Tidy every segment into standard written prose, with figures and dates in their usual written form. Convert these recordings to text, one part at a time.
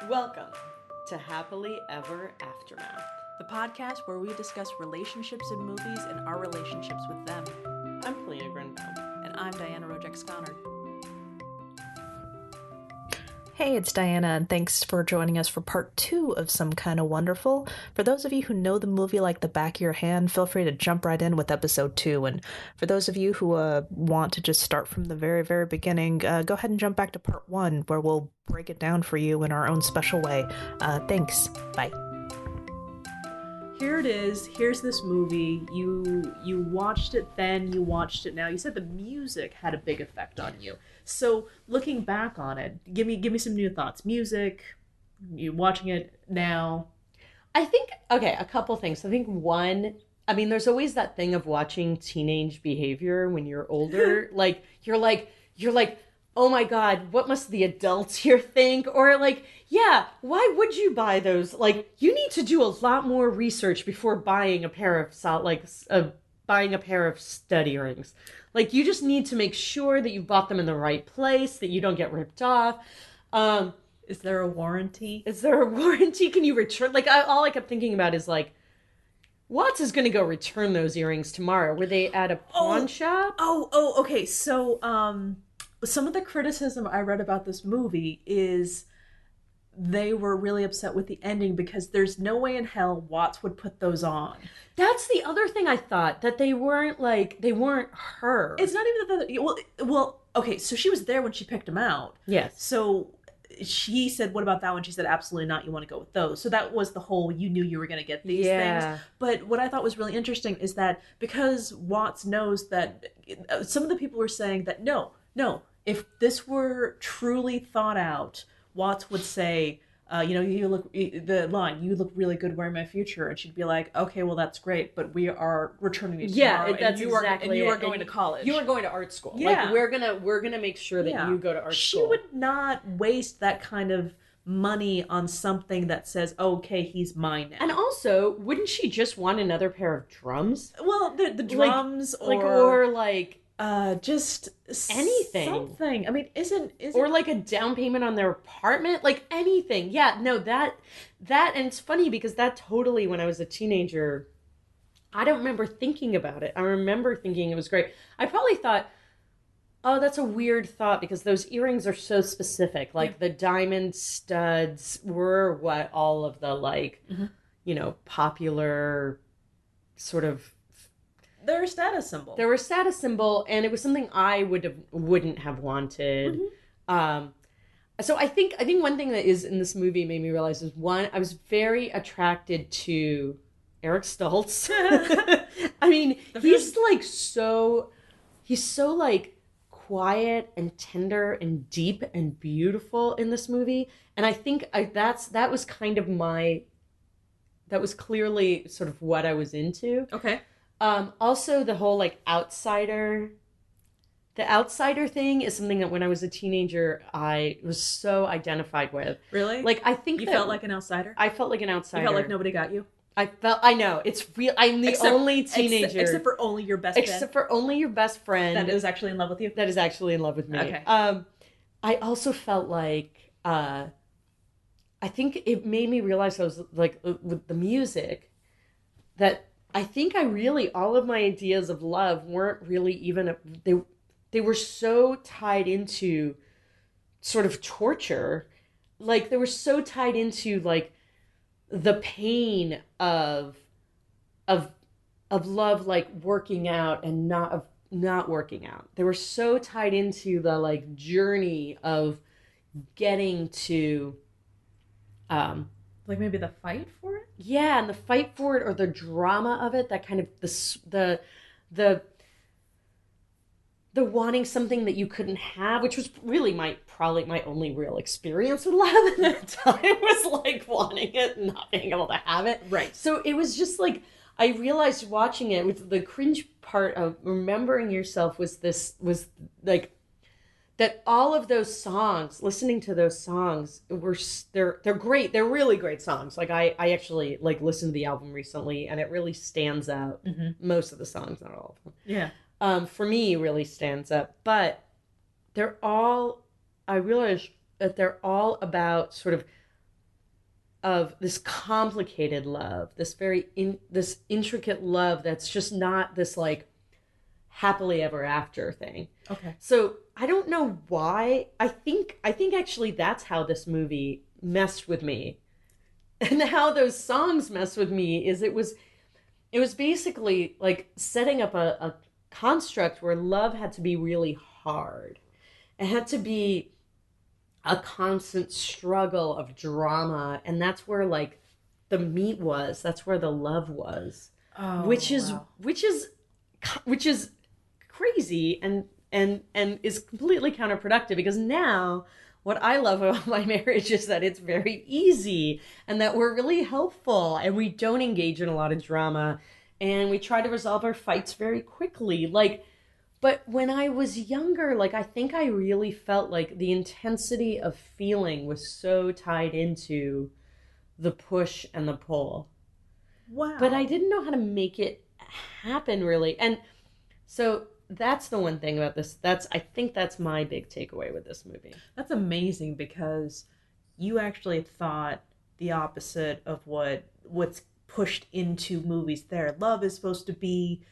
Welcome to Happily Ever Aftermath. The podcast where we discuss relationships in movies and our relationships with them. I'm Polina Grenbaum. And I'm Diana Rojek-Sconard. Hey, it's Diana, and thanks for joining us for part 2 of Some Kind of Wonderful. For those of you who know the movie like the back of your hand, feel free to jump right in with episode 2. And for those of you who want to just start from the very, very beginning, go ahead and jump back to part 1, where we'll break it down for you in our own special way. Thanks. Bye. Here it is. Here's this movie. You watched it then, you watched it now. You said the music had a big effect on you. So looking back on it, give me some new thoughts. Music, you watching it now. I think, okay, a couple things. I think one, there's always that thing of watching teenage behavior when you're older. You're like, oh my God, what must the adults here think? Or yeah, why would you buy those? You need to do a lot more research before buying a pair of stud earrings. You just need to make sure that you bought them in the right place, that you don't get ripped off. Is there a warranty? Can you return? All I kept thinking about is Watts is going to go return those earrings tomorrow. Were they at a pawn shop? Okay. So, some of the criticism I read about this movie is they were really upset with the ending because there's no way in hell Watts would put those on. That's the other thing I thought, that they weren't her. It's not even that. Well, okay, so she was there when she picked him out. Yes. So she said, what about that one? She said, absolutely not. You want to go with those. So that was the whole, you knew you were going to get these things. But what I thought was really interesting is that because Watts knows that some of the people were saying that no, if this were truly thought out, Watts would say, you look really good wearing my future. And she'd be like, okay, well, that's great, but we are returning you tomorrow. Yeah, that's exactly it. You are going to college. You are going to art school. Yeah. We're gonna make sure that you go to art school. She would not waste that kind of money on something that says, okay, he's mine now. And also, wouldn't she just want another pair of drums? Well, the drums just anything. Something. Isn't or a down payment on their apartment, anything. Yeah, no, that and it's funny because that totally, when I was a teenager, I don't remember thinking about it. I remember thinking it was great. I probably thought, oh, that's a weird thought because those earrings are so specific. The diamond studs were what all of the popular sort of. They're a status symbol. They were a status symbol, and it was something I wouldn't have wanted. Mm-hmm. So I think one thing that is in this movie made me realize is, one, I was very attracted to Eric Stoltz. He's so quiet and tender and deep and beautiful in this movie, and I think that was clearly sort of what I was into. Okay. Also the whole the outsider thing is something that when I was a teenager I was so identified with. Really? I think you felt like an outsider. I felt like an outsider. You felt like nobody got you. I know, it's real. I'm the only teenager, except for only your best friend. Except for only your best friend that is actually in love with you. That is actually in love with me. Okay. I also felt I think it made me realize I was with the music that I think all of my ideas of love weren't really even, they were so tied into sort of torture. They were so tied into the pain of love, working out and not working out. They were so tied into the journey of getting to, maybe the fight for it? Yeah, and the fight for it, or the drama of it, that kind of the wanting something that you couldn't have, which was really probably my only real experience with love at that time, was wanting it and not being able to have it. Right. So it was just I realized watching it, with the cringe part of remembering yourself was that all of those songs, listening to those songs, they're great. They're really great songs. I actually listened to the album recently, and it really stands out. Mm-hmm. Most of the songs, not all of them. Yeah. For me, really stands up. But I realized that they're all about sort of of this complicated love, this intricate love that's just not this like happily ever after thing. Okay. So I don't know why. I think actually that's how this movie messed with me. And how those songs messed with me is it was basically like setting up a construct where love had to be really hard. It had to be a constant struggle of drama, and that's where like the meat was. That's where the love was. Oh, which is wow. which is crazy and is completely counterproductive, because now what I love about my marriage is that it's very easy and that we're really helpful and we don't engage in a lot of drama and we try to resolve our fights very quickly. Like, but when I was younger, like I think I really felt like the intensity of feeling was so tied into the push and the pull. Wow. But I didn't know how to make it happen really. And so that's the one thing about this. I think that's my big takeaway with this movie. That's amazing, because you actually thought the opposite of what's pushed into movies there. Love is supposed to be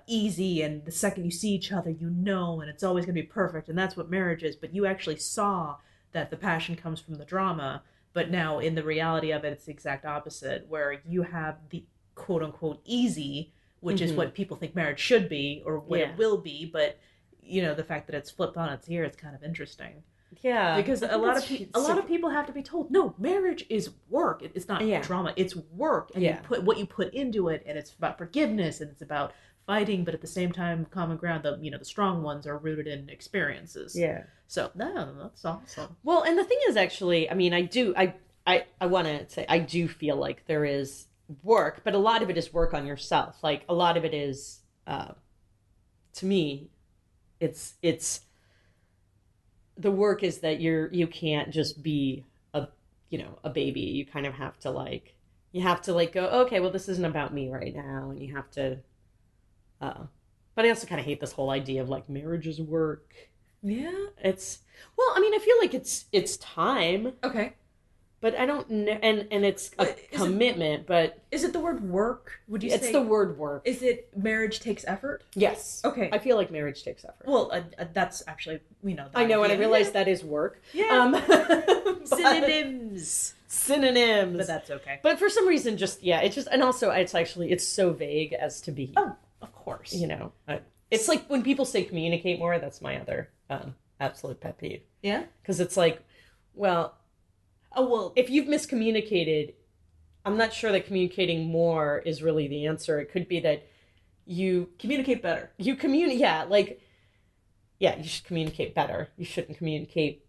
easy, and the second you see each other, and it's always going to be perfect, and that's what marriage is. But you actually saw that the passion comes from the drama, but now in the reality of it, it's the exact opposite, where you have the quote-unquote easy, which is what people think marriage should be, or what it will be, but the fact that it's flipped on its ear, it's kind of interesting. Yeah, because a lot of people have to be told, no, marriage is work. It's not drama. It's work, and you put what you put into it, and it's about forgiveness, and it's about fighting, but at the same time, common ground. The strong ones are rooted in experiences. Yeah. So no, that's awesome. Well, and the thing is, actually, I mean, I want to say I do feel like there is work, but a lot of it is work on yourself. Like a lot of it is, to me, it's the work is that you can't just be a baby. You kind of have to go, okay, well, this isn't about me right now, and you have to. But I also kind of hate this whole idea of like marriage is work. Yeah, well, I mean, I feel like it's time. Okay. But I don't know, and it's a commitment, but... Is it the word work? Would you say... It's the word work. Is it marriage takes effort? Yes. Okay. I feel like marriage takes effort. Well, that's actually, I know, and I realize that is work. Yeah. Synonyms. Synonyms. But that's okay. But for some reason, and also it's so vague as to be... Oh, of course. It's like when people say communicate more, that's my other absolute pet peeve. Yeah? Because it's like, well... Oh, well, if you've miscommunicated, I'm not sure that communicating more is really the answer. It could be that you communicate better. You should communicate better. You shouldn't communicate,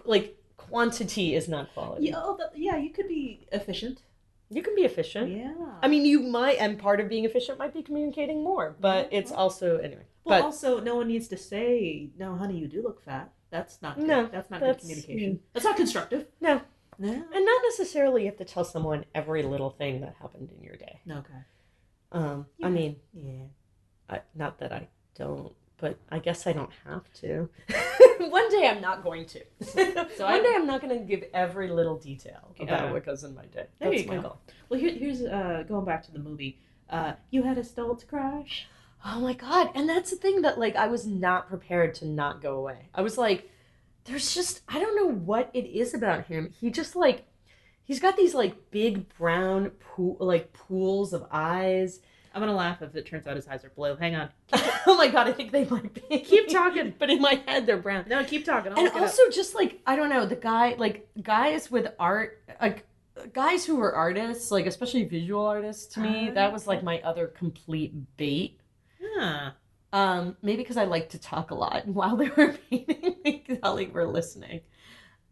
like, quantity is not quality. Yeah, you could be efficient. You can be efficient. Yeah. I mean, you might, and part of being efficient might be communicating more, but it's also, anyway. Well, also, no one needs to say, no, honey, you do look fat. That's not good. No, that's not good communication. That's not constructive. No. No. And not necessarily you have to tell someone every little thing that happened in your day. Okay. I mean, not that I don't, but I guess I don't have to. One day I'm not going to. One day I'm not going to give every little detail about what goes in my day. That's my goal. Well, here's going back to the movie. You had a Stoltz crush? Oh my God. And that's the thing that, like, I was not prepared to not go away. I was like, there's just, I don't know what it is about him. He just, like, he's got these, like, big brown pools of eyes. I'm going to laugh if it turns out his eyes are blue. Hang on. Oh my God, I think they might be. Keep talking. But in my head, they're brown. No, keep talking. And also just, like, I don't know, the guy, like, guys with art, like, guys who were artists, like, especially visual artists to me, that was, like, my other complete bait. Yeah. Maybe because I like to talk a lot while they were painting, while they were listening.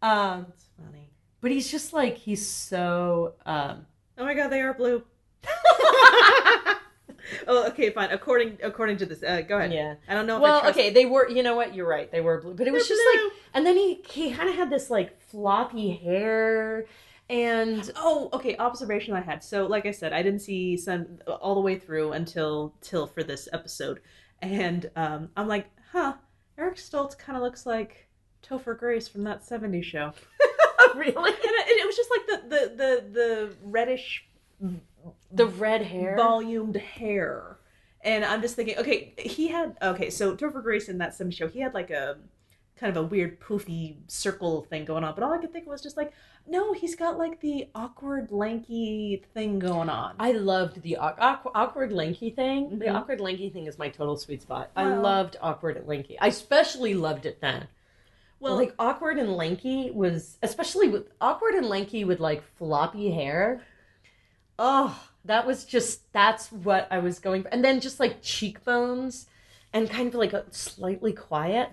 That's funny. But he's just like, he's so... Oh my God, they are blue. Oh, okay, fine. According to this, go ahead. Yeah. I don't know if well, I trust... okay, they were, you know what, you're right, they were blue. But it was just blue. Like, and then he kind of had this like floppy hair and... Oh, okay, observation I had. So, like I said, I didn't see Sun all the way through until for this episode. And I'm like, Eric Stoltz kind of looks like Topher Grace from that 70s show. Really? And it was just like the reddish, the red hair, volumed hair. And I'm just thinking, so Topher Grace in that 70s show, he had like a kind of a weird poofy circle thing going on, but all I could think was just like, no, he's got like the awkward lanky thing going on. I loved the awkward lanky thing. Mm-hmm. The awkward lanky thing is my total sweet spot. Well, I loved awkward and lanky. I especially loved it then. Well, like awkward and lanky was, especially with awkward and lanky with like floppy hair. Oh, that's what I was going for. And then just like cheekbones and kind of like a slightly quiet.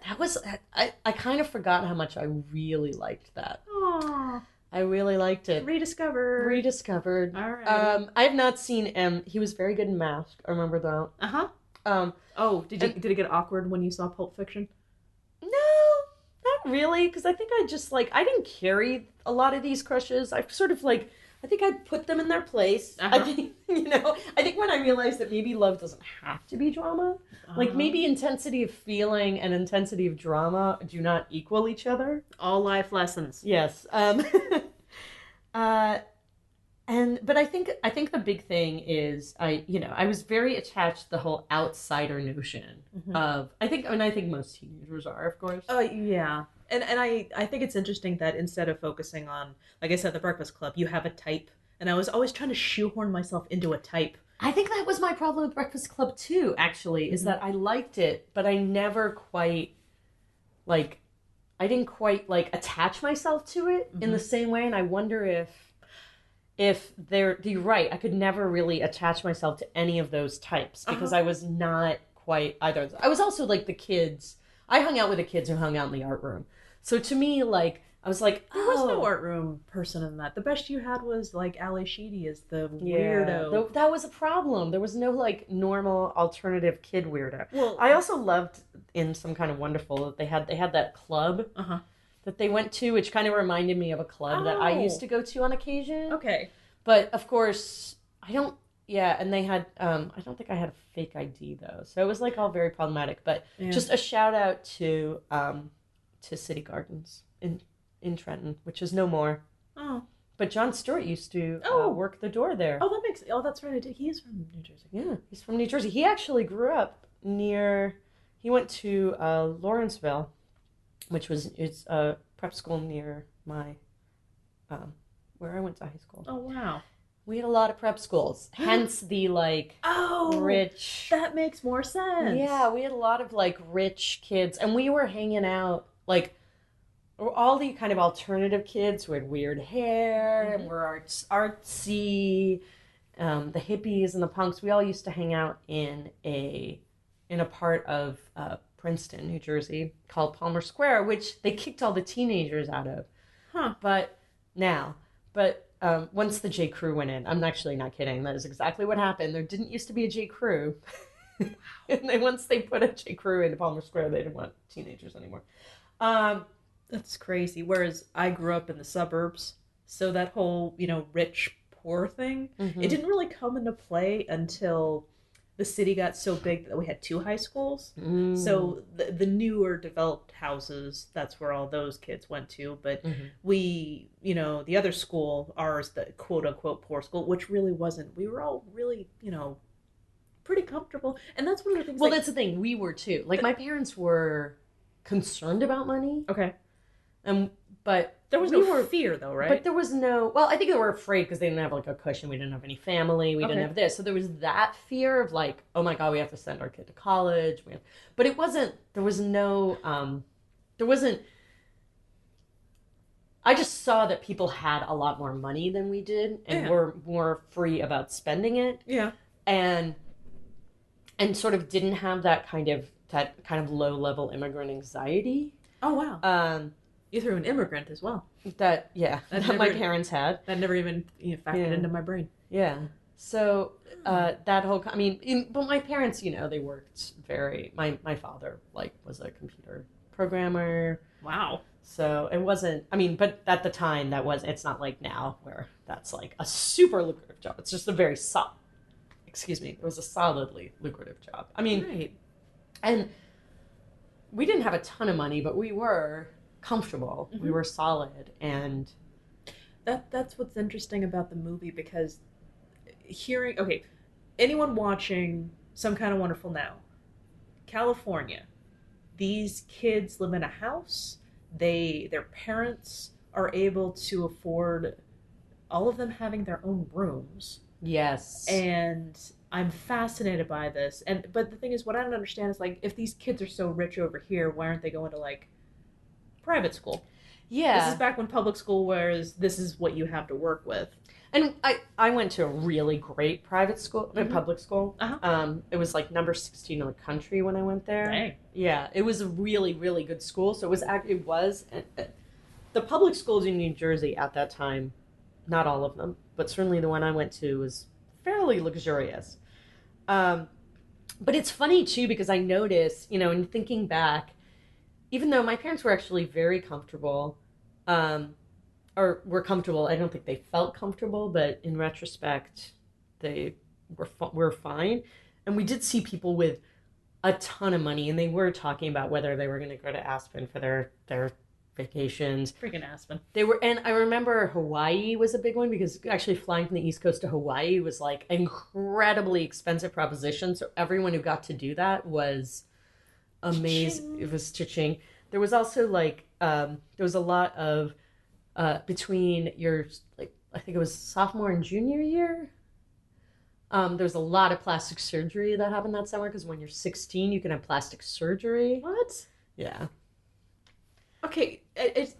I kind of forgot how much I really liked that. Aww. I really liked it. Rediscovered. All right. I have not seen M. He was very good in Mask. I remember that. Uh-huh. Did it get awkward when you saw Pulp Fiction? No, not really. Because I think I didn't carry a lot of these crushes. I sort of like, I think I put them in their place. Uh-huh. I think when I realized that maybe love doesn't have to be drama. Like maybe intensity of feeling and intensity of drama do not equal each other. All life lessons. Yes. But I think the big thing is I was very attached to the whole outsider notion of I think most teenagers are, of course. Yeah. And I think it's interesting that instead of focusing on, like I said, the Breakfast Club, you have a type. And I was always trying to shoehorn myself into a type. I think that was my problem with Breakfast Club too, actually, is that I liked it, but I never quite, I didn't quite, attach myself to it in the same way. And I wonder if you're right, I could never really attach myself to any of those types because I was not quite either. I was also like the kids. I hung out with the kids who hung out in the art room. So to me, I was like, there was no art room person in that. The best you had was Ali Sheedy as the weirdo. That was a problem. There was no normal alternative kid weirdo. Well, I also loved in Some Kind of Wonderful that they had that club that they went to, which kind of reminded me of a club that I used to go to on occasion. Okay, but of course I don't. Yeah, and they had. I don't think I had a fake ID though, so it was all very problematic. But just a shout out to City Gardens in Trenton, which is no more. Oh. But Jon Stewart used to work the door there. That's right. He is from New Jersey. Yeah, he's from New Jersey. He actually grew up he went to Lawrenceville, which is a prep school near my, where I went to high school. Oh, wow. We had a lot of prep schools, hence the rich. That makes more sense. Yeah, we had a lot of rich kids, and we were hanging out all the kind of alternative kids who had weird hair and were artsy, the hippies and the punks. We all used to hang out in a part of Princeton, New Jersey, called Palmer Square, which they kicked all the teenagers out of. Huh. But once the J. Crew went in, I'm actually not kidding. That is exactly what happened. There didn't used to be a J. Crew. And then once they put a J. Crew into Palmer Square, they didn't want teenagers anymore. That's crazy. Whereas I grew up in the suburbs, so that whole, rich, poor thing, it didn't really come into play until the city got so big that we had 2 high schools. So the newer developed houses, that's where all those kids went to. But we, the other school, ours, the quote unquote poor school, which really wasn't. We were all really, pretty comfortable. And that's one of the things. Well, that's the thing. We were too. My parents were concerned about money. Okay. But there was no fear, though, right? But there was no. Well, I think they were afraid because they didn't have a cushion. We didn't have any family. We didn't have this. So there was that fear of oh my God, we have to send our kid to college. But it wasn't. There was no. There wasn't. I just saw that people had a lot more money than we did, and were more free about spending it. Yeah. And sort of didn't have that kind of low level immigrant anxiety. Oh wow. You threw an immigrant as well. That my parents had. That never even factored into my brain. Yeah. So that whole, but my parents, they worked my father was a computer programmer. Wow. So it wasn't, but at the time it's not like now where that's a super lucrative job. It's just a very it was a solidly lucrative job. Right. And we didn't have a ton of money, but we were comfortable. We were solid, and That's what's interesting about the movie, because okay, anyone watching Some Kind of Wonderful Now, California, these kids live in a house. Their parents are able to afford all of them having their own rooms. Yes. And I'm fascinated by this. But the thing is, what I don't understand is, like, if these kids are so rich over here, why aren't they going to, like, private school? Yeah. This is back when public school was, this is what you have to work with. And I went to a really great private school, public school. Uh-huh. It was like number 16 in the country when I went there. Dang. Yeah, it was a really, really good school. So it was the public schools in New Jersey at that time, not all of them, but certainly the one I went to was fairly luxurious. But it's funny too, because I noticed, in thinking back, even though my parents were actually very comfortable, or were comfortable. I don't think they felt comfortable, but in retrospect, they were fine. And we did see people with a ton of money, and they were talking about whether they were going to go to Aspen for their vacations. Freaking Aspen. They were, and I remember Hawaii was a big one, because actually flying from the East Coast to Hawaii was like an incredibly expensive proposition. So everyone who got to do that was amazing. It was cha-ching. There was also like there was a lot of between your, like, I think it was sophomore and junior year, there's a lot of plastic surgery that happened that summer, because when you're 16 you can have plastic surgery. What? Yeah. Okay,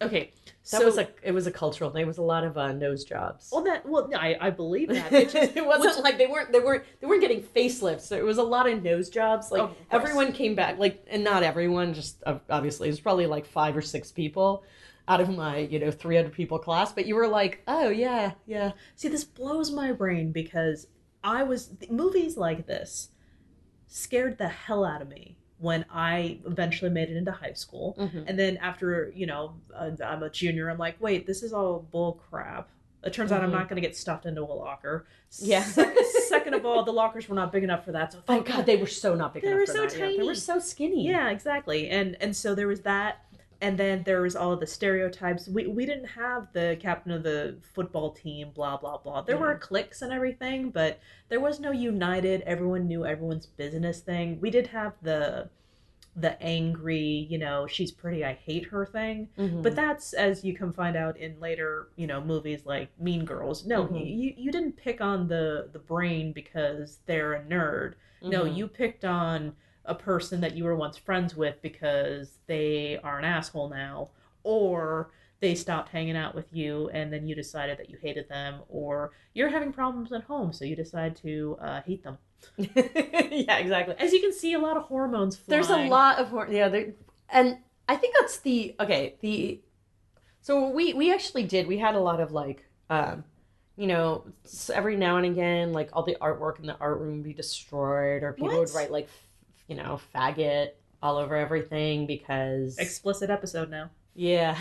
okay. It was a cultural thing. It was a lot of nose jobs. I believe that. It wasn't like they weren't getting facelifts. It was a lot of nose jobs. Like, everyone came back, like, and not everyone, just obviously it was probably like 5 or 6 people out of my 300 people class, but you were like, oh yeah. See, this blows my brain, because movies like this scared the hell out of me when I eventually made it into high school. Mm-hmm. And then after, I'm a junior, I'm like, wait, this is all bull crap. It turns out I'm not going to get stuffed into a locker. Yeah. Second of all, the lockers were not big enough for that. So thank God, they were so not big enough for that. They were so tiny. Yeah, they were so skinny. Yeah, exactly. And so there was that. And then there was all of the stereotypes. We didn't have the captain of the football team, blah, blah, blah. There were cliques and everything, but there was no united, everyone knew everyone's business thing. We did have the angry, she's pretty, I hate her thing. Mm-hmm. But that's, as you come find out in later, movies like Mean Girls. No, mm-hmm. you didn't pick on the brain because they're a nerd. Mm-hmm. No, you picked on a person that you were once friends with because they are an asshole now, or they stopped hanging out with you and then you decided that you hated them, or you're having problems at home so you decide to hate them. Yeah, exactly. As you can see, a lot of hormones flying. There's a lot of and I think that's so we actually did, we had a lot of like every now and again, like, all the artwork in the art room would be destroyed, or people would write like faggot all over everything, because explicit episode now. Yeah.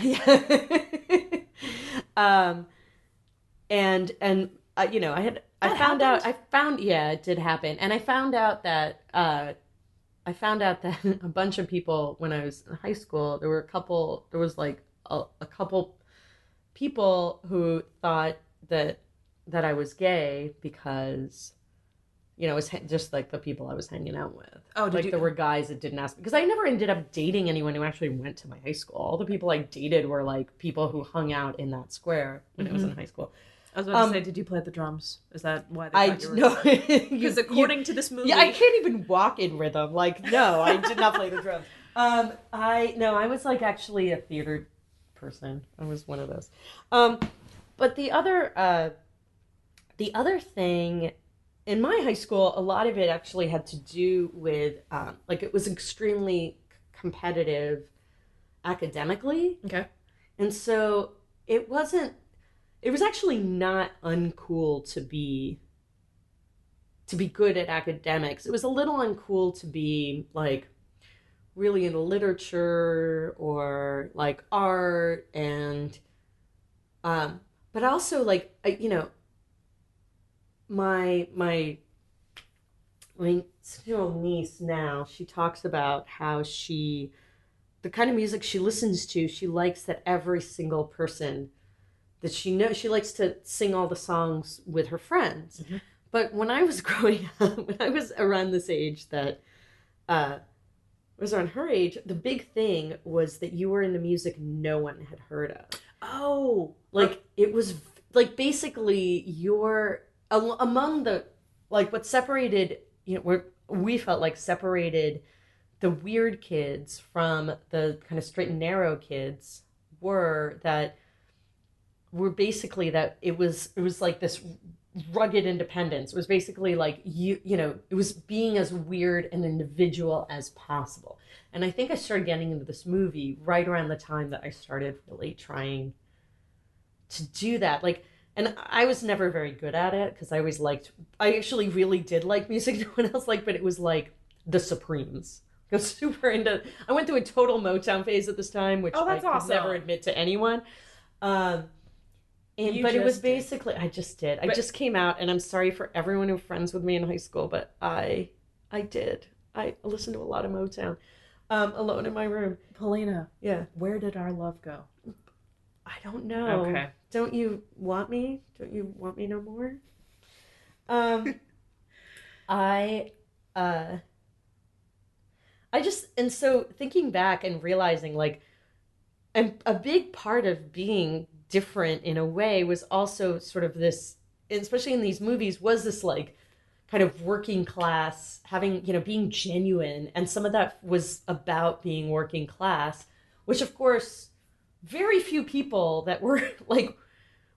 And it did happen, and I found out that a bunch of people, when I was in high school, there was like a couple people who thought that I was gay, because it was just like the people I was hanging out with. Oh, there were guys that didn't ask, because I never ended up dating anyone who actually went to my high school. All the people I dated were like people who hung out in that square when I was in high school. I was about to say, did you play the drums? Is that why they thought you were? No, because according to this movie, yeah, I can't even walk in rhythm. Like, no, I did not play the drums. I was like actually a theater person. I was one of those. But the other thing. In my high school, a lot of it actually had to do with, it was extremely competitive academically. Okay. And so it was actually not uncool to be good at academics. It was a little uncool to be, like, really into literature or, like, art, and, but also, like, my niece now, she talks about how the kind of music she listens to, she likes that every single person that she likes to sing all the songs with her friends. Mm-hmm. But when I was growing up, when I was around this age that was around her age, the big thing was that you were into music no one had heard of. Oh, like it was like basically you're among the like what separated, you know, where we felt like separated the weird kids from the kind of straight and narrow kids were basically that it was like this rugged independence. It was basically like you know, it was being as weird and individual as possible. And I think I started getting into this movie right around the time that I started really trying to do that. Like, and I was never very good at it because I actually really did like music no one else liked, but it was like the Supremes. I was super into, I went through a total Motown phase at this time, which I could never admit to anyone. But it was basically, I just came out, and I'm sorry for everyone who was friends with me in high school, but I listened to a lot of Motown, alone in my room. Polina. Yeah. Where did our love go? I don't know. Okay. Don't you want me? Don't you want me no more? And so thinking back and realizing like, and a big part of being different in a way was also sort of this, especially in these movies, was this like kind of working class, having, you know, being genuine. And some of that was about being working class, which of course, very few people that were like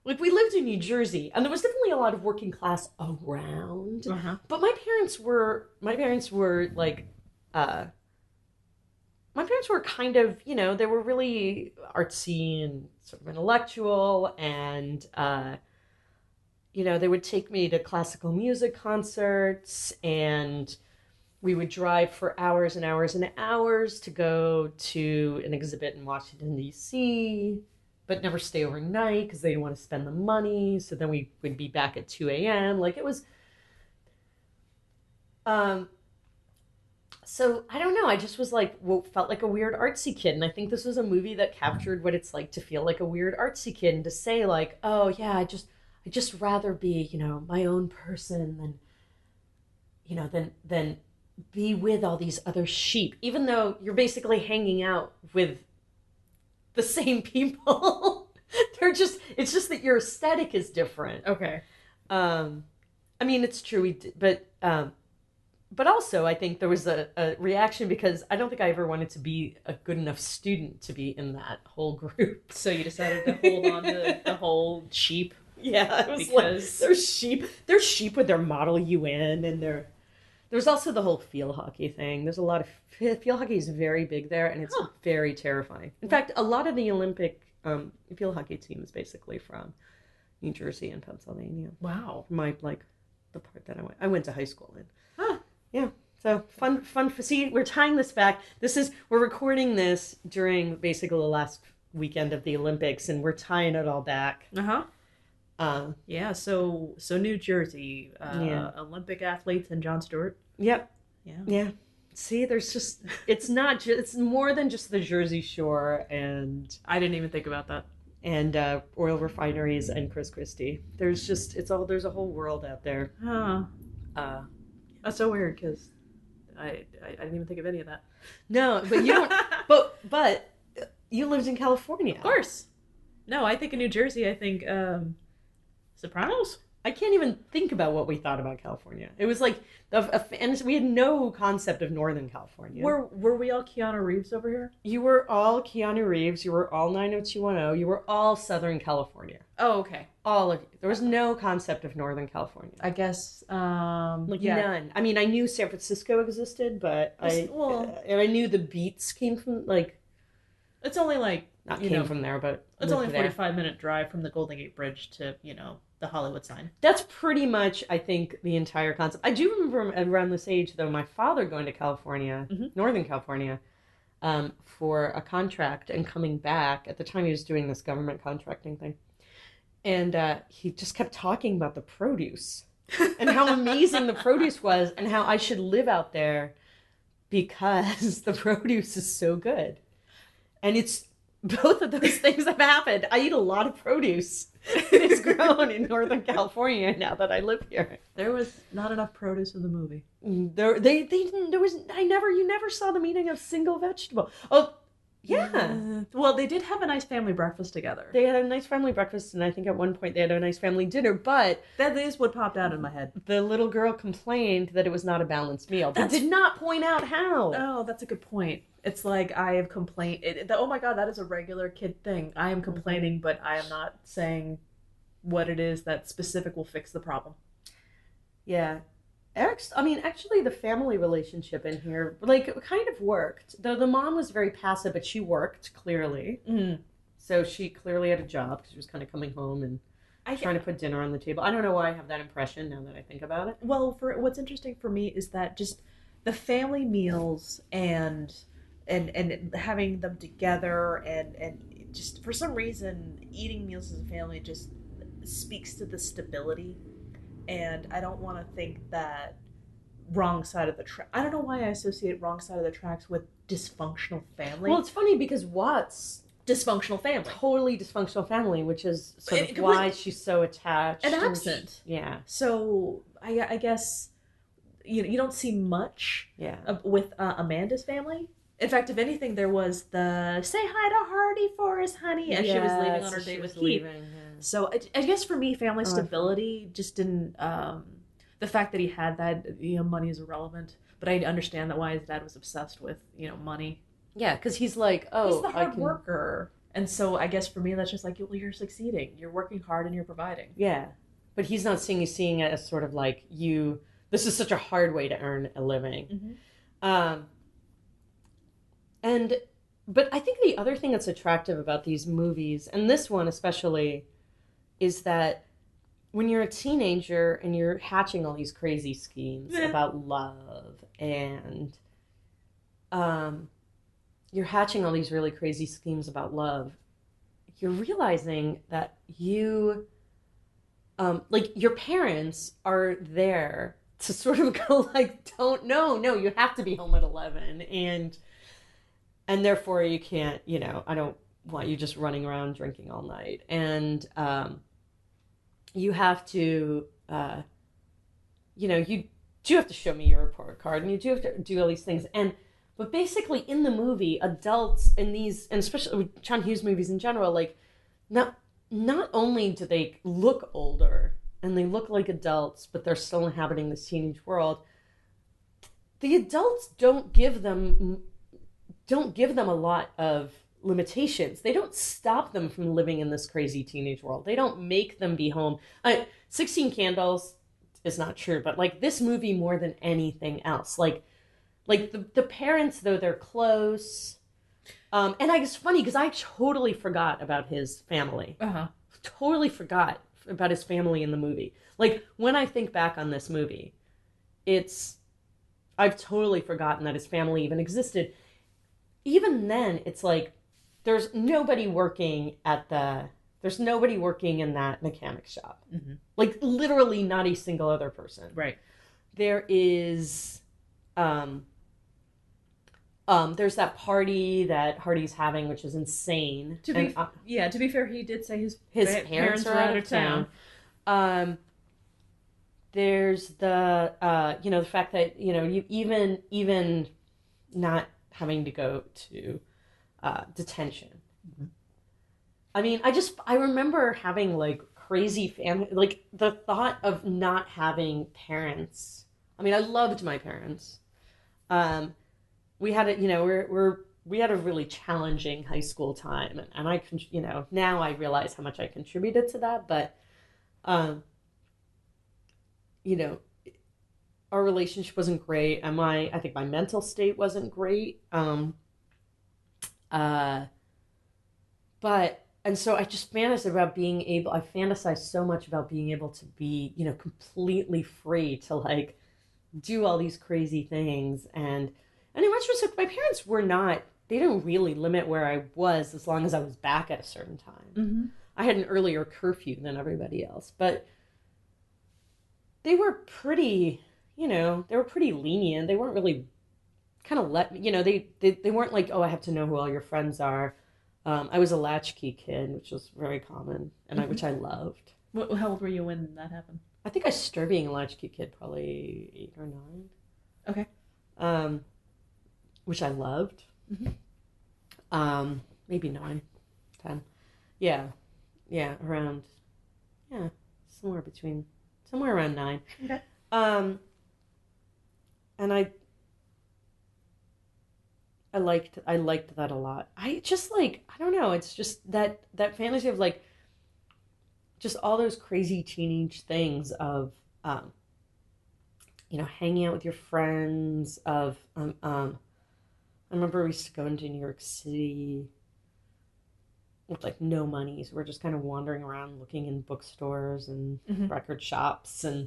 we lived in New Jersey, and there was definitely a lot of working class around. Uh-huh. But my parents were like, my parents were kind of, you know, they were really artsy and sort of intellectual, and, you know, they would take me to classical music concerts, and we would drive for hours and hours and hours to go to an exhibit in Washington, D.C., but never stay overnight because they didn't want to spend the money. So then we would be back at 2 a.m. Like it was, so I don't know. I just was like, felt like a weird artsy kid. And I think this was a movie that captured what it's like to feel like a weird artsy kid and to say like, oh yeah, I just rather be, you know, my own person than, you know, than be with all these other sheep, even though you're basically hanging out with the same people. It's just that your aesthetic is different. Okay. I mean, it's true. But also I think there was a reaction because I don't think I ever wanted to be a good enough student to be in that whole group. So you decided to hold on to the whole sheep. Yeah. It was because like, they're sheep with their Model UN, and there's also the whole field hockey thing. There's a lot of field hockey is very big there, and it's very terrifying. In fact, a lot of the Olympic field hockey team is basically from New Jersey and Pennsylvania. Wow. The part that I went to high school in. Huh. Yeah. So fun. See, we're tying this back. We're recording this during basically the last weekend of the Olympics, and we're tying it all back. Yeah. So New Jersey, Olympic athletes and Jon Stewart. Yep. Yeah. See, it's more than just the Jersey Shore, and I didn't even think about that. And oil refineries and Chris Christie. There's a whole world out there. That's so weird because I didn't even think of any of that. No, but you don't. but you lived in California, of course. No, I think in New Jersey. I think Sopranos. I can't even think about what we thought about California. It was like, and we had no concept of Northern California. Were we all Keanu Reeves over here? You were all Keanu Reeves. You were all 90210. You were all Southern California. Oh, okay. All of you. There was no concept of Northern California. I guess, none. I mean, I knew San Francisco existed, but and I knew the beats came from, like... It's only like... Not came from there, but... It's only a 45-minute drive from the Golden Gate Bridge to, you know, the Hollywood sign. That's pretty much, I think, the entire concept. I do remember around this age, though, my father going to California, Northern California, for a contract and coming back. At the time, he was doing this government contracting thing. And he just kept talking about the produce and how amazing the produce was and how I should live out there because the produce is so good. And it's both of those things have happened. I eat a lot of produce. It's grown in Northern California now that I live here. There was not enough produce in the movie. They didn't, you never saw them eating a single vegetable. Oh, yeah. Well, they did have a nice family breakfast together. They had a nice family breakfast, and I think at one point they had a nice family dinner, but... That is what popped out in my head. The little girl complained that it was not a balanced meal, but did not point out how. Oh, that's a good point. It's like I have complained. Oh my God, that is a regular kid thing. I am complaining, but I am not saying what it is that specific will fix the problem. Yeah. Actually, the family relationship in here, like, kind of worked. Though the mom was very passive, but she worked, clearly. Mm. So she clearly had a job because she was kind of coming home and trying to put dinner on the table. I don't know why I have that impression now that I think about it. Well, what's interesting for me is that just the family meals and having them together and just for some reason eating meals as a family just speaks to the stability, and I don't want to think that wrong side of the track. I don't know why I associate wrong side of the tracks with dysfunctional family. Well, it's funny because Watts dysfunctional family, totally dysfunctional family, which is sort of why she's so attached and absent. Yeah. So I guess you don't see much with Amanda's family. In fact, if anything, there was the say hi to Hardy for us, honey, as she was leaving on her date with Keith. So I guess for me, family stability just didn't. The fact that he had that, money is irrelevant. But I understand that why his dad was obsessed with, money. Yeah, because he's like, he's the hard worker. And so I guess for me, that's just like, well, you're succeeding. You're working hard and you're providing. Yeah. But he's not seeing it as sort of like this is such a hard way to earn a living. Mm-hmm. But I think the other thing that's attractive about these movies, and this one especially, is that when you're a teenager and you're hatching all these crazy schemes about love, and you're hatching all these really crazy schemes about love, you're realizing that your parents are there to sort of go like, no, you have to be home at 11, and therefore you can't, I don't want you just running around drinking all night. And you have to, you do have to show me your report card, and you do have to do all these things. But basically in the movie, adults in these, and especially with John Hughes movies in general, like, not only do they look older and they look like adults, but they're still inhabiting this teenage world, the adults don't give them a lot of limitations. They don't stop them from living in this crazy teenage world. They don't make them be home. 16 Candles is not true, but like this movie more than anything else, like the parents, though they're close, and it's funny because I totally forgot about his family. Totally forgot about his family in the movie. Like when I think back on this movie, I've totally forgotten that his family even existed. Even then, it's like there's nobody working in that mechanic shop. Mm-hmm. Like literally not a single other person. Right. There is there's that party that Hardy's having, which is insane. To be fair, he did say his parents are out of town. There's the the fact that you even not having to go to detention. Mm-hmm. I mean, I remember having like crazy family, like the thought of not having parents. I mean, I loved my parents. We had we had a really challenging high school time, and I now I realize how much I contributed to that, but our relationship wasn't great, and I think my mental state wasn't great. And so I just fantasized so much about being able to be, completely free to like do all these crazy things. And in retrospect, my parents they didn't really limit where I was as long as I was back at a certain time. Mm-hmm. I had an earlier curfew than everybody else, but they were pretty lenient. They weren't really kind of they weren't like, oh, I have to know who all your friends are. I was a latchkey kid, which was very common, and Mm-hmm. which I loved. How old were you when that happened? I think I started being a latchkey kid probably 8 or 9. Okay. Which I loved. Mm-hmm. Maybe 9, 10. Yeah, yeah, around, yeah, somewhere around 9. Okay. And I liked that a lot. I just like, I don't know, it's just that fantasy of like just all those crazy teenage things of hanging out with your friends of I remember we used to go into New York City with like no money, so we're just kind of wandering around looking in bookstores and Mm-hmm. record shops and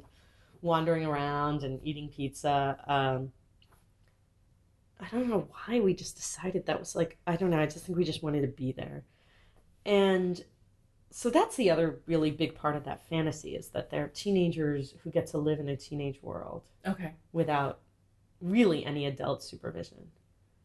wandering around and eating pizza. I don't know why we just decided that was like, I don't know, I just think we just wanted to be there. And so that's the other really big part of that fantasy, is that they're teenagers who get to live in a teenage world Okay. without really any adult supervision.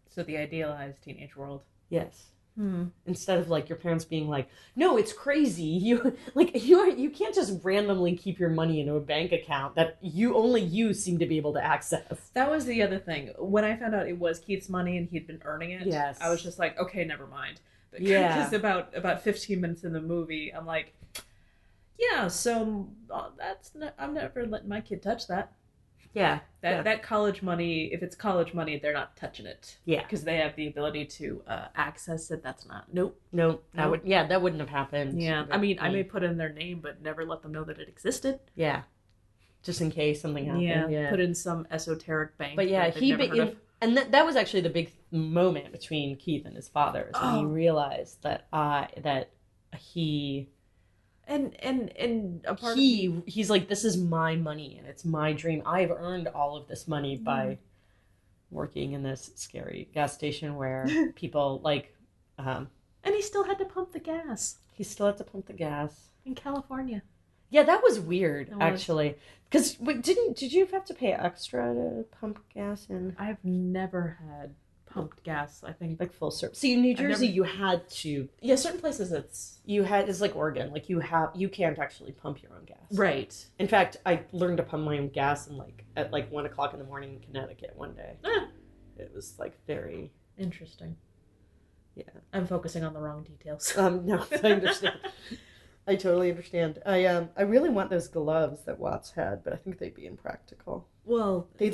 So the idealized teenage world. Yes. Hmm. Instead of like your parents being like, no, it's crazy. You can't just randomly keep your money into a bank account that you seem to be able to access. That was the other thing. When I found out it was Keith's money and he'd been earning it, Yes. I was just like, okay, never mind. Yeah. Because about 15 minutes in the movie, I'm like, yeah, so I'm never letting my kid touch that. Yeah. That college money, if it's college money, they're not touching it. Yeah. Because they have the ability to access it. That's not. Nope. That wouldn't have happened. Yeah. I mean, I may put in their name, but never let them know that it existed. Yeah. Just in case something happened. Yeah. Put in some esoteric bank. But yeah, and that was actually the big moment between Keith and his father, is when he realized that he and a part he's like, this is my money and it's my dream. I've earned all of this money by working in this scary gas station where people like and he still had to pump the gas the gas in California. Yeah, that was weird, It was. actually. Because did you have to pay extra to pump gas in? I've never had pumped gas. I think Like full service. See, in New Jersey, you had to. Yeah, certain places it's Like Oregon. Like you can't actually pump your own gas. right. In fact, I learned to pump my own gas at 1 o'clock in the morning in Connecticut one day. It was like very Interesting. Yeah. I'm focusing on the wrong details. No, I understand. I totally understand. I really want those gloves that Watts had, but I think they'd be impractical. Well, They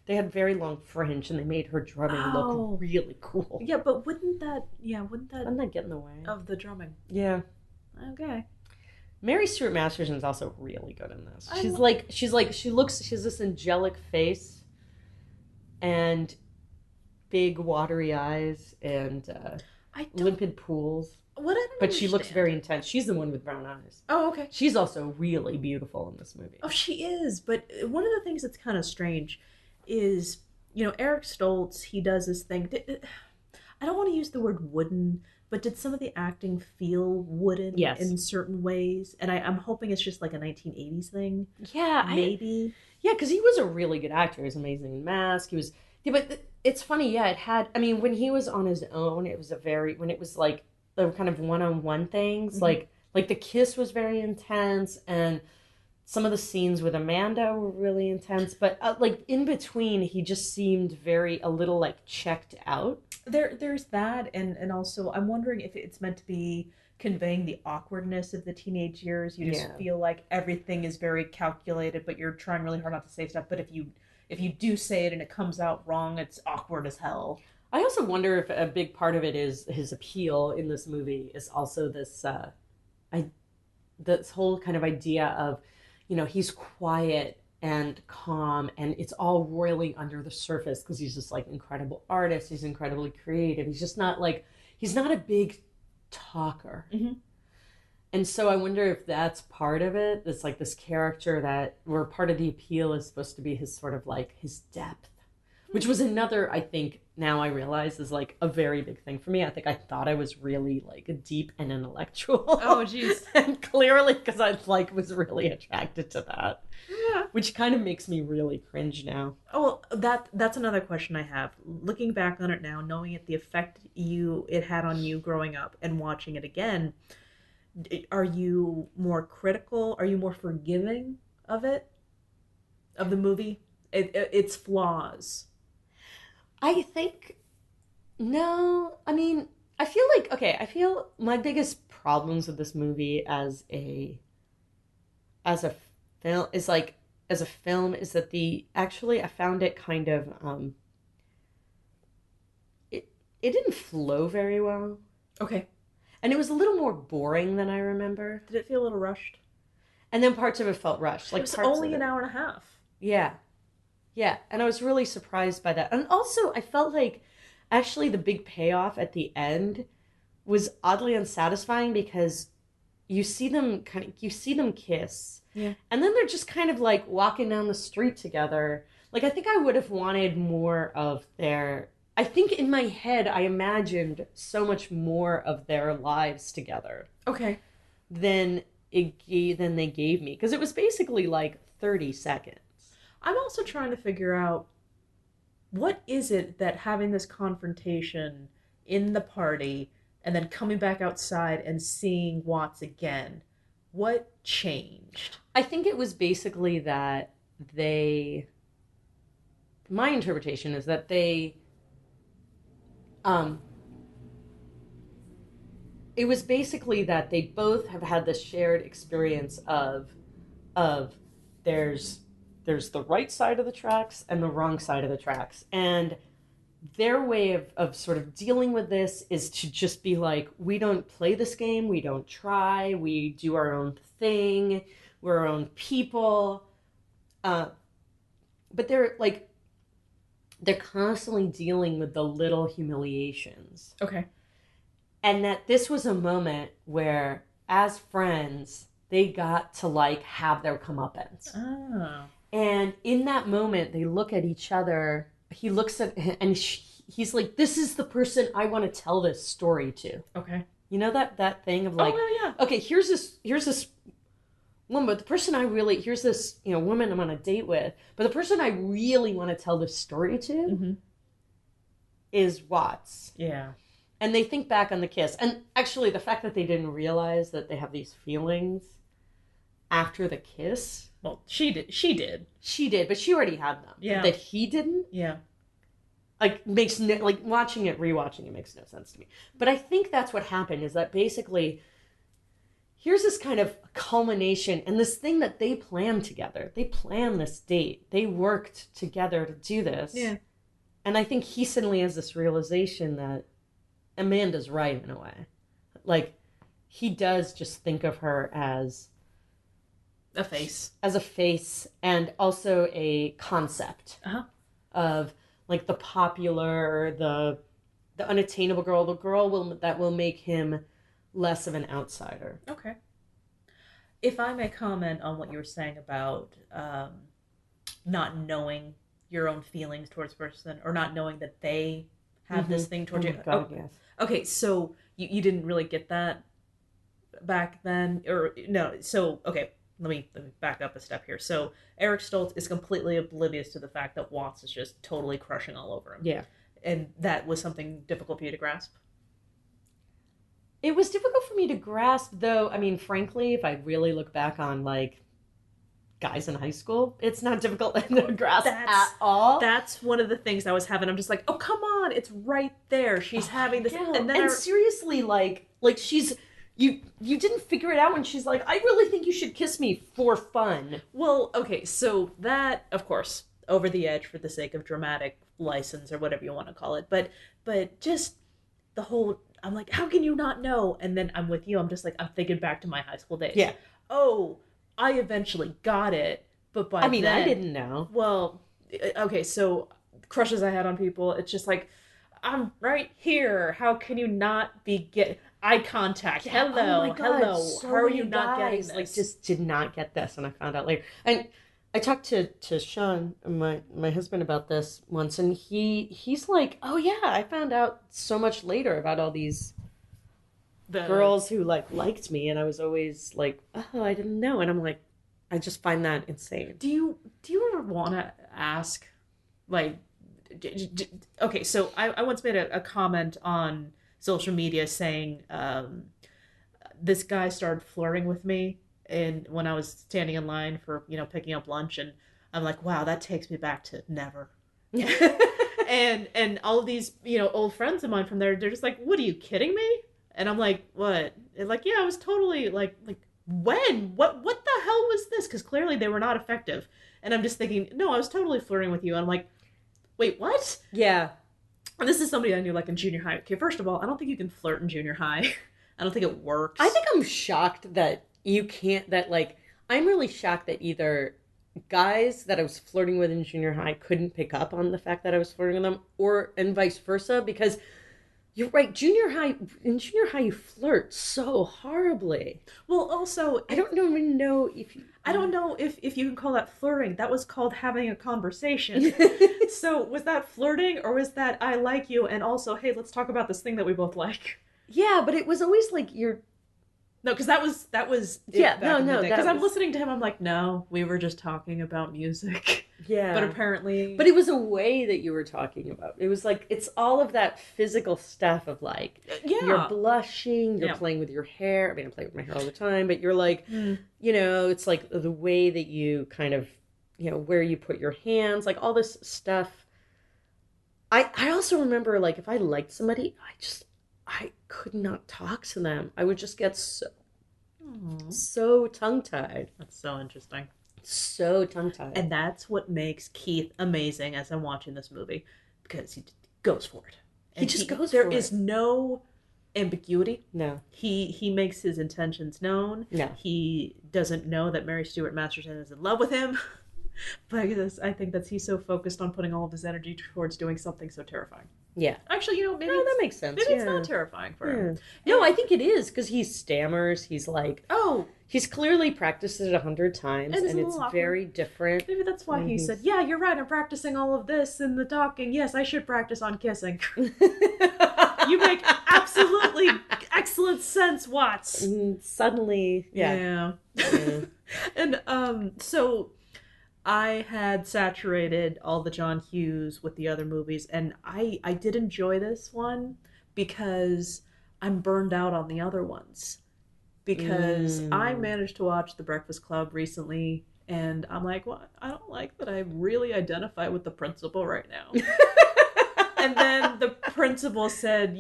they had very long fringe, and they made her drumming look really cool. yeah, but wouldn't that Wouldn't that get in the way? of the drumming? Yeah. Okay. Mary Stuart Masterson is also really good in this. She has this angelic face and big watery eyes and limpid pools. What I don't But she looks understand. very intense. She's the one with brown eyes. Oh, okay. She's also really beautiful in this movie. Oh, she is. But one of the things that's kind of strange is, Eric Stoltz, he does this thing. I don't want to use the word wooden, but did some of the acting feel wooden Yes. in certain ways? And I'm hoping it's just like a 1980s thing. Yeah, Maybe. Yeah, because he was a really good actor. He was amazing in Mask. He was. Yeah, but it's funny. Yeah, it had. I mean, when he was on his own, it was when it was like the kind of one-on-one things, Mhm. like the kiss was very intense, and some of the scenes with Amanda were really intense. But like in between, he just seemed a little like checked out. There's that, and also I'm wondering if it's meant to be conveying the awkwardness of the teenage years. You just feel like everything is very calculated, but you're trying really hard not to say stuff. But if you do say it and it comes out wrong, it's awkward as hell. I also wonder if a big part of it is his appeal in this movie is also this whole kind of idea of, he's quiet and calm, and it's all roiling under the surface because he's just like incredible artist. He's incredibly creative. He's just not he's not a big talker. Mm-hmm. And so I wonder if that's part of it. It's like this character where part of the appeal is supposed to be his sort of like his depth, which was another, I think, now I realize is like a very big thing for me. I think I thought I was really like deep and intellectual. Oh, jeez. And clearly because I like was really attracted to that. Yeah. Which kind of makes me really cringe now. Oh, well, that's another question I have. Looking back on it now, knowing the effect it had on you growing up and watching it again, are you more critical? Are you more forgiving of it? Of the movie? Its flaws? I think no. I mean, I feel like I feel my biggest problems with this movie as a film is like as a film is that the actually I found it kind of it didn't flow very well. Okay. And it was a little more boring than I remember. Did it feel a little rushed? And then parts of it felt rushed. Like it was parts only of an it. hour and a half. Yeah. Yeah. And I was really surprised by that. And also I felt like actually the big payoff at the end was oddly unsatisfying because you see them kiss. Yeah. And then they're just kind of like walking down the street together. Like I think I would have wanted more of their I think in my head I imagined so much more of their lives together. Okay. Than they gave me because it was basically like 30 seconds. I'm also trying to figure out what is it that having this confrontation in the party and then coming back outside and seeing Watts again, what changed? I think it was basically that my interpretation is that it was basically that they both have had this shared experience of there's the right side of the tracks and the wrong side of the tracks. And their way of sort of dealing with this is to just be like, we don't play this game, we don't try, we do our own thing, we're our own people. But they're constantly dealing with the little humiliations. Okay. And that this was a moment where, as friends, they got to like have their comeuppance. Oh. And in that moment, they look at each other. He looks at and he's like, "This is the person I want to tell this story to." Okay. You know that thing of like, oh, yeah. Okay, here's this woman, but the person I really here's this woman I'm on a date with, but the person I really want to tell this story to is Watts. Yeah. And they think back on the kiss. And actually, the fact that they didn't realize that they have these feelings after the kiss. Well, she did. She did, but she already had them. Yeah. That he didn't. Yeah. Like, rewatching it makes no sense to me. But I think that's what happened, is that basically, here's this kind of culmination and this thing that they planned together. They planned this date. They worked together to do this. Yeah. And I think he suddenly has this realization that Amanda's right in a way. Like, he does just think of her as a face. As a face and also a concept of like the popular, the unattainable girl, the girl that will make him less of an outsider. Okay. If I may comment on what you were saying about not knowing your own feelings towards a person, or not knowing that they have this thing towards you. God, yes. Okay, so you didn't really get that back then? Or no, so, okay, let me back up a step here. So Eric Stoltz is completely oblivious to the fact that Watts is just totally crushing all over him. Yeah. And that was something difficult for you to grasp? It was difficult for me to grasp, though. I mean, frankly, if I really look back on, like, guys in high school, it's not difficult to grasp at all. That's one of the things I was having. I'm just like, oh, come on, it's right there. She's having this. Yeah. And seriously, like she's... You didn't figure it out when she's like, I really think you should kiss me for fun. Well, okay, so that, of course, over the edge for the sake of dramatic license or whatever you want to call it. But just the whole, I'm like, how can you not know? And then I'm with you. I'm just like, I'm thinking back to my high school days. Yeah. Oh, I eventually got it. But by then, I didn't know. Well, okay, so crushes I had on people, it's just like, I'm right here. How can you not be eye contact? Yeah. Hello, oh my God. hello. So How are you many not getting guys, this? Like, just did not get this, and I found out later. And I talked to Sean, my husband, about this once, and he's like, "Oh yeah, I found out so much later about all these girls who liked me, and I was always like, oh, I didn't know." And I'm like, I just find that insane. Do you ever want to ask, like, okay, so I once made a comment on social media saying this guy started flirting with me, and when I was standing in line for picking up lunch, and I'm like, wow, that takes me back to never. and all of these old friends of mine from there, they're just like, what, are you kidding me? And I'm like, what? And like, yeah, I was totally like when? What the hell was this? Because clearly they were not effective. And I'm just thinking, no, I was totally flirting with you. And I'm like, wait, what? Yeah. And this is somebody I knew like in junior high. Okay, first of all, I don't think you can flirt in junior high. I don't think it works. I think I'm shocked that you can't, I'm really shocked that either guys that I was flirting with in junior high couldn't pick up on the fact that I was flirting with them, and vice versa, because you're right, in junior high you flirt so horribly. Well, also, I don't even know if you... I don't know if you can call that flirting. That was called having a conversation. So was that flirting, or was that I like you, and also, hey, let's talk about this thing that we both like? Yeah, but it was always like No, because that was yeah, no. Because I'm listening to him, I'm like, no, we were just talking about music. Yeah. But apparently... But it was a way that you were talking about. It was like, it's all of that physical stuff of like, you're blushing, you're playing with your hair. I mean, I play with my hair all the time, but you're like, it's like the way that you kind of, where you put your hands, like all this stuff. I also remember, like, if I liked somebody, I could not talk to them. I would just get so tongue-tied. That's so interesting. So tongue-tied. And that's what makes Keith amazing as I'm watching this movie, because he goes for it. And he just goes for it. There is no ambiguity. No. He makes his intentions known. No. He doesn't know that Mary Stuart Masterson is in love with him. Because I think that he's so focused on putting all of his energy towards doing something so terrifying. Yeah. Actually, maybe that makes sense. Maybe it's not terrifying for him. No, I think it is, because he stammers. He's like, oh, he's clearly practiced it 100 times, and it's very different. Maybe that's why he said, yeah, you're right, I'm practicing all of this and the talking. Yes, I should practice on kissing. You make absolutely excellent sense, Watts. And suddenly, yeah. And so I had saturated all the John Hughes with the other movies, and I did enjoy this one because I'm burned out on the other ones. Because I managed to watch The Breakfast Club recently, and I'm like, well, I don't like that I really identify with the principal right now. And then the principal said,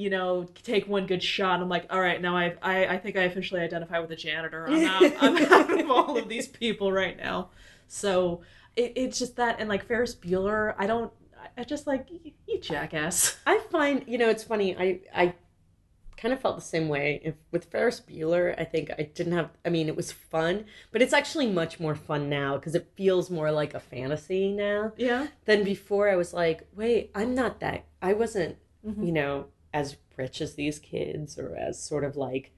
take one good shot. I'm like, all right, now I think I officially identify with the janitor. I'm out of all of these people right now. So it's just that, and like Ferris Bueller, I just like, you jackass. I find, it's funny, I kind of felt the same way. With Ferris Bueller, I think it was fun, but it's actually much more fun now because it feels more like a fantasy now. Yeah. Than before. I was like, wait, I wasn't, as rich as these kids, or as sort of like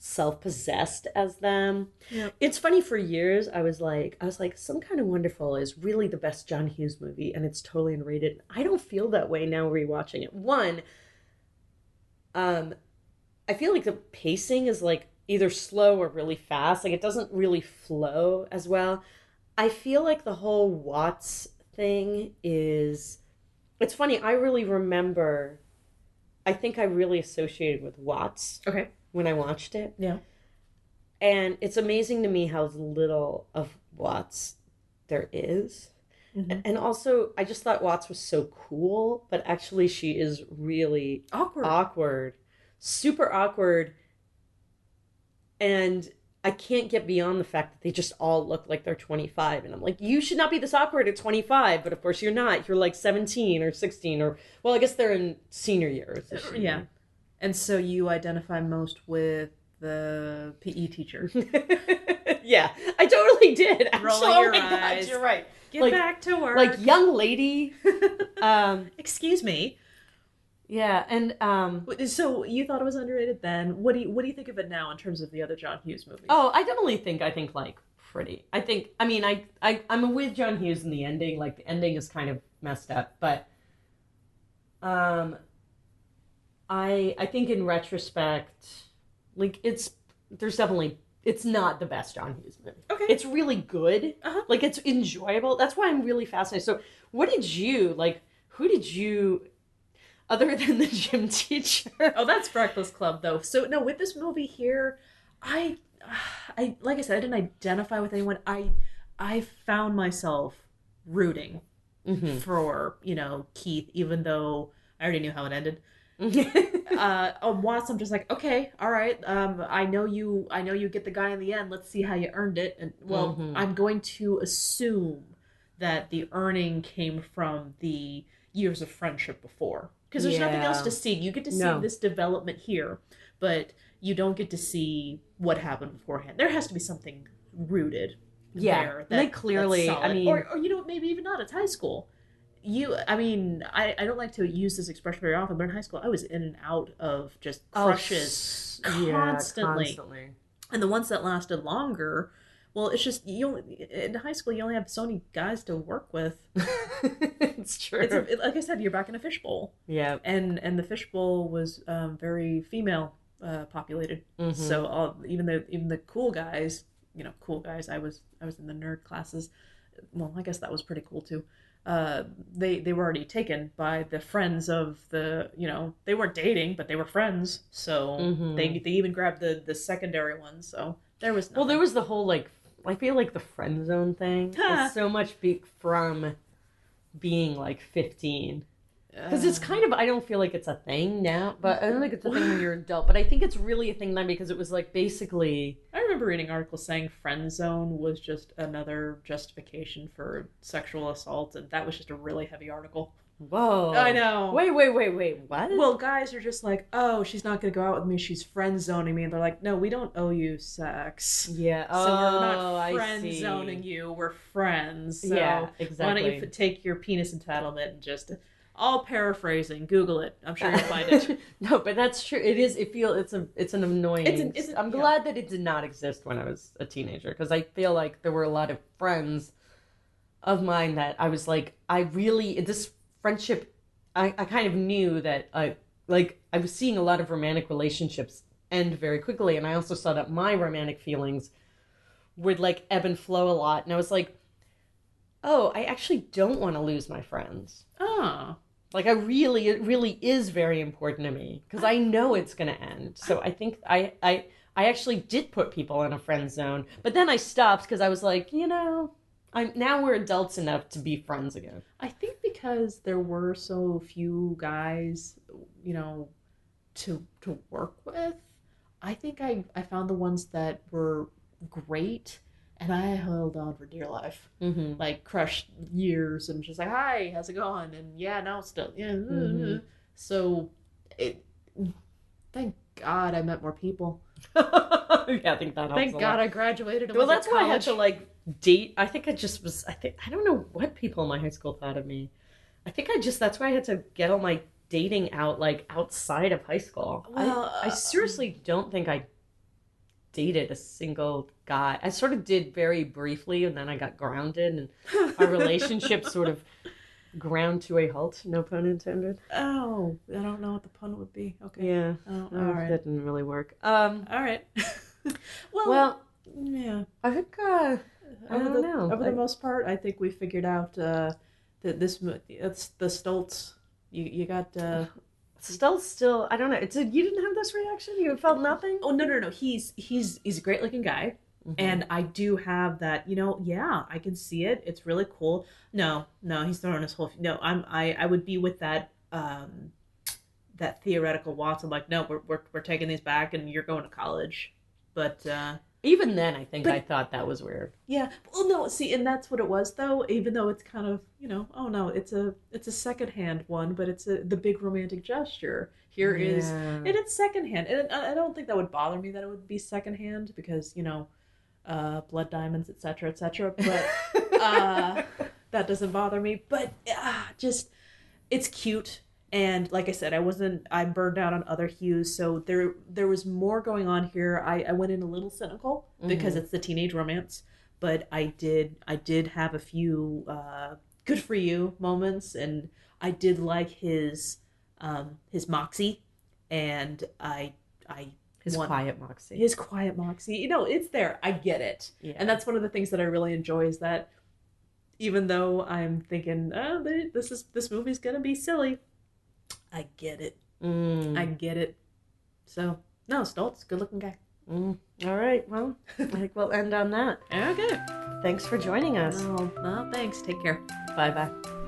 self-possessed as them. Yep. It's funny, for years I was like, Some Kind of Wonderful is really the best John Hughes movie, and it's totally underrated. I don't feel that way now rewatching it. One, I feel like the pacing is like either slow or really fast. Like, it doesn't really flow as well. I feel like the whole Watts thing is... It's funny, I really remember... I think I really associated with Watts. Okay. When I watched it. Yeah. And it's amazing to me how little of Watts there is. Mm-hmm. And also, I just thought Watts was so cool, but actually she is really awkward. Super awkward. And I can't get beyond the fact that they just all look like they're 25. And I'm like, you should not be this awkward at 25. But of course you're not. You're like 17 or 16 or... Well, I guess they're in senior years. Yeah. And so you identify most with the PE teacher. Yeah, I totally did. Rolling your eyes. God, you're right. Get back to work. Like, young lady. Excuse me. Yeah, and so you thought it was underrated then. What do you think of it now in terms of the other John Hughes movies? Oh, I think like pretty. I think, I mean, I'm with John Hughes in the ending. Like, the ending is kind of messed up, but I think in retrospect, like, there's definitely, it's not the best John Hughes movie. Okay. It's really good. Uh-huh. Like, it's enjoyable. That's why I'm really fascinated. So, who did you, other than the gym teacher? Oh, that's Breakfast Club, though. So, no, with this movie here, I like I said, I didn't identify with anyone. I found myself rooting for, Keith, even though I already knew how it ended. Watts, I'm just like, okay, all right. I know you get the guy in the end. Let's see how you earned it. And I'm going to assume that the earning came from the years of friendship before, because there's nothing else to see. You get to see this development here, but you don't get to see what happened beforehand. There has to be something rooted there. They clearly, I mean, or maybe even not. It's high school. I don't like to use this expression very often, but in high school, I was in and out of just crushes constantly. And the ones that lasted longer, well, it's just, in high school, you only have so many guys to work with. It's true. Like I said, you're back in a fishbowl. Yeah. And the fishbowl was very female populated. So even the cool guys, I was in the nerd classes. Well, I guess that was pretty cool too. They were already taken by the friends of they weren't dating, but they were friends. So they even grabbed the secondary ones. So there was nothing. Well, there was the whole, like, I feel like the friend zone thing is so much from being like 15. Because it's kind of, I don't feel like it's a thing now, but I don't think it's a thing when you're an adult. But I think it's really a thing then because it was like basically. I remember reading articles saying friend zone was just another justification for sexual assault, and that was just a really heavy article. Whoa. I know. Wait, what? Well, guys are just like, oh, she's not going to go out with me, she's friend zoning me. And they're like, no, we don't owe you sex. Yeah. So we're not friend zoning you, we're friends. So yeah, exactly. Why don't you take your penis entitlement and just... All paraphrasing. Google it. I'm sure you'll find it. No, but that's true. It is. It's an annoying. I'm glad that it did not exist when I was a teenager, because I feel like there were a lot of friends of mine that I was like, this friendship. I kind of knew that I was seeing a lot of romantic relationships end very quickly, and I also saw that my romantic feelings would like ebb and flow a lot, and I was like, oh, I actually don't want to lose my friends. Oh. Like, it really is very important to me, because I know it's going to end. So I think I actually did put people in a friend zone, but then I stopped because I was like, now we're adults enough to be friends again. I think because there were so few guys, to work with, I think I found the ones that were great. And I held on for dear life. Like, crushed years and just like, hi, how's it going? And yeah, no, still, yeah. So, thank God I met more people. Yeah, I think that helps. Thank God I graduated. Well, that's why I had to, like, date. I think I don't know what people in my high school thought of me. That's why I had to get all my dating out, like, outside of high school. Well, I seriously don't think I dated a single guy. I sort of did very briefly, and then I got grounded, and our relationship sort of ground to a halt. No pun intended. Oh, I don't know what the pun would be. Okay. Yeah. Oh, all right. That didn't really work. All right. well, yeah. I think I don't know. Over the most part, I think we figured out that it's the Stoltz. You got. Stoltz still, I don't know. You didn't have this reaction? You felt nothing? Oh, no. He's a great looking guy. And I do have that, yeah, I can see it. It's really cool. No, he's throwing his whole, no, I would be with that, that theoretical Watts. I'm like, no, we're taking these back and you're going to college. But, even then, I think I thought that was weird. Yeah. Well, no, see, and that's what it was, though, even though it's kind of, oh, no, it's a secondhand one, but it's the big romantic gesture. Here is, and it's secondhand. And I don't think that would bother me that it would be secondhand because, blood diamonds, etc., but that doesn't bother me. But just, it's cute. And like I said, I'm burned out on other hues, so there was more going on here. I went in a little cynical because it's the teenage romance, but I did have a few good for you moments, and I did like his moxie, and I His want quiet moxie. his quiet moxie. You know, it's there. I get it, Yeah. and that's one of the things that I really enjoy is that even though I'm thinking, oh, this movie's gonna be silly, I get it. I get it. So no, Stoltz, good looking guy. All right. Well, I think we'll end on that. Okay. Thanks for joining us. Well, thanks. Take care. Bye bye.